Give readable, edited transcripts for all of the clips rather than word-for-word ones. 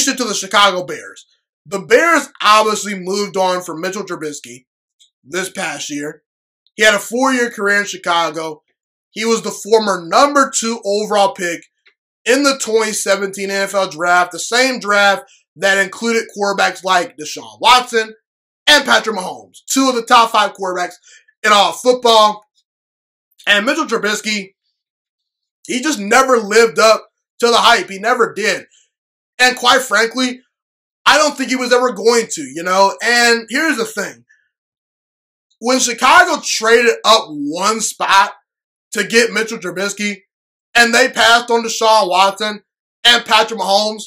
switched it to the Chicago Bears. The Bears obviously moved on from Mitchell Trubisky this past year. He had a 4-year career in Chicago. He was the former number 2 overall pick in the 2017 NFL draft, the same draft that included quarterbacks like Deshaun Watson and Patrick Mahomes, 2 of the top 5 quarterbacks in all of football. And Mitchell Trubisky, he just never lived up to the hype. He never did. And quite frankly, I don't think he was ever going to, you know. And here's the thing. When Chicago traded up one spot to get Mitchell Trubisky, and they passed on Deshaun Watson and Patrick Mahomes,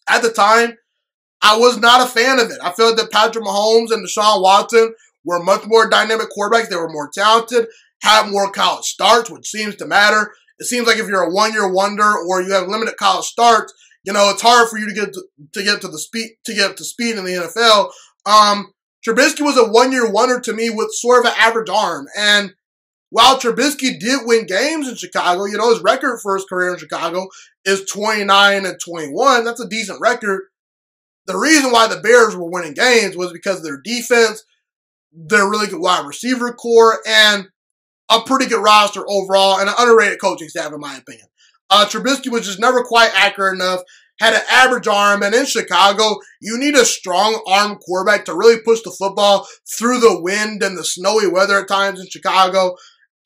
at the time, I was not a fan of it. I felt that Patrick Mahomes and Deshaun Watson were much more dynamic quarterbacks. They were more talented, had more college starts, which seems to matter. It seems like if you're a one-year wonder or you have limited college starts, you know, it's hard for you to get up to speed in the NFL. Trubisky was a one-year wonder to me with sort of an average arm. And while Trubisky did win games in Chicago, you know, his record for his career in Chicago is 29-21. That's a decent record. The reason why the Bears were winning games was because of their defense, their really good wide receiver core, and a pretty good roster overall, and an underrated coaching staff, in my opinion. Trubisky was just never quite accurate enough, had an average arm, and in Chicago, you need a strong arm quarterback to really push the football through the wind and the snowy weather at times in Chicago.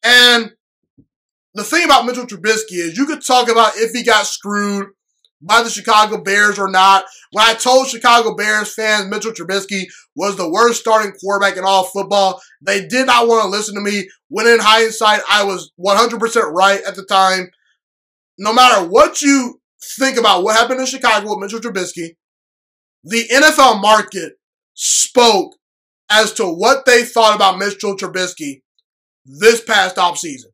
And the thing about Mitchell Trubisky is you could talk about if he got screwed by the Chicago Bears or not. When I told Chicago Bears fans Mitchell Trubisky was the worst starting quarterback in all of football, they did not want to listen to me. When in hindsight, I was 100% right at the time. No matter what you think about what happened in Chicago with Mitchell Trubisky, the NFL market spoke as to what they thought about Mitchell Trubisky this past offseason.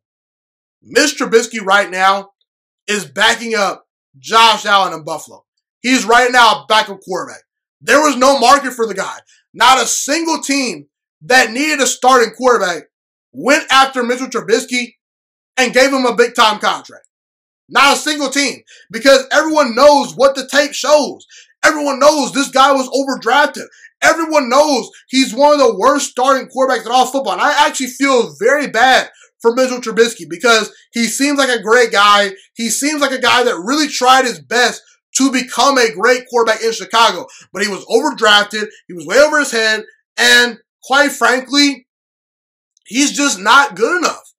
Mitch Trubisky right now is backing up Josh Allen in Buffalo. He's right now a backup quarterback. There was no market for the guy. Not a single team that needed a starting quarterback went after Mitchell Trubisky and gave him a big-time contract. Not a single team. Because everyone knows what the tape shows. Everyone knows this guy was overdrafted. Everyone knows he's one of the worst starting quarterbacks in all football. And I actually feel very bad for Mitchell Trubisky because he seems like a great guy. He seems like a guy that really tried his best to become a great quarterback in Chicago. But he was overdrafted. He was way over his head. And quite frankly, he's just not good enough.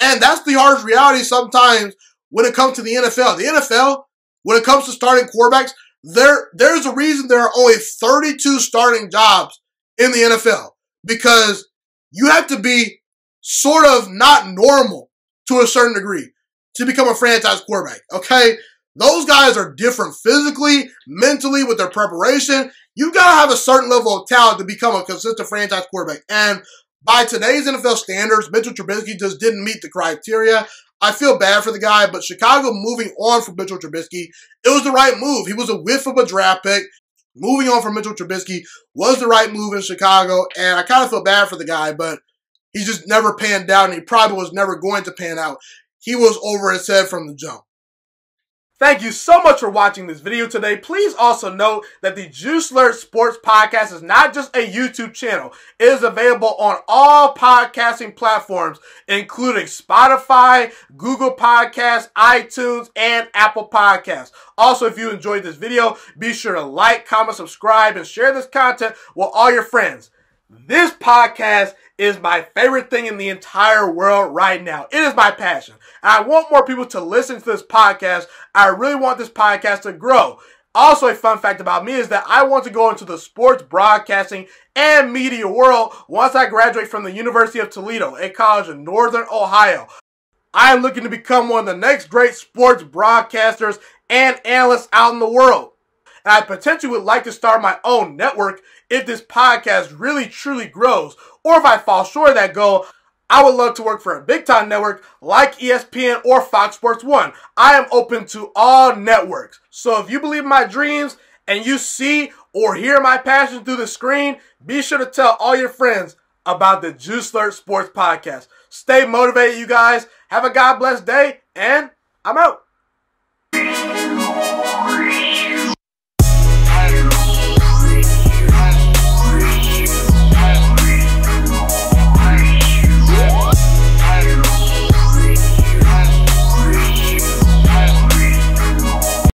And that's the harsh reality sometimes when it comes to the NFL. The NFL, when it comes to starting quarterbacks, there's a reason there are only 32 starting jobs in the NFL. Because you have to be sort of not normal to a certain degree to become a franchise quarterback, okay? Those guys are different physically, mentally, with their preparation. You got to have a certain level of talent to become a consistent franchise quarterback. And by today's NFL standards, Mitchell Trubisky just didn't meet the criteria. I feel bad for the guy, but Chicago moving on from Mitchell Trubisky, it was the right move. He was a whiff of a draft pick. Moving on from Mitchell Trubisky was the right move in Chicago, and I kind of feel bad for the guy, but he just never panned out, and he probably was never going to pan out. He was over his head from the jump. Thank you so much for watching this video today. Please also note that the Juiciest Sports Podcast is not just a YouTube channel. It is available on all podcasting platforms, including Spotify, Google Podcasts, iTunes, and Apple Podcasts. Also, if you enjoyed this video, be sure to like, comment, subscribe, and share this content with all your friends. This podcast is my favorite thing in the entire world right now. It is my passion. And I want more people to listen to this podcast. I really want this podcast to grow. Also, a fun fact about me is that I want to go into the sports broadcasting and media world once I graduate from the University of Toledo, a college in Northern Ohio. I am looking to become one of the next great sports broadcasters and analysts out in the world. And I potentially would like to start my own network if this podcast really truly grows. Or if I fall short of that goal, I would love to work for a big-time network like ESPN or Fox Sports 1. I am open to all networks. So if you believe in my dreams and you see or hear my passion through the screen, be sure to tell all your friends about the Juiciest Sports Podcast. Stay motivated, you guys. Have a God-blessed day, and I'm out.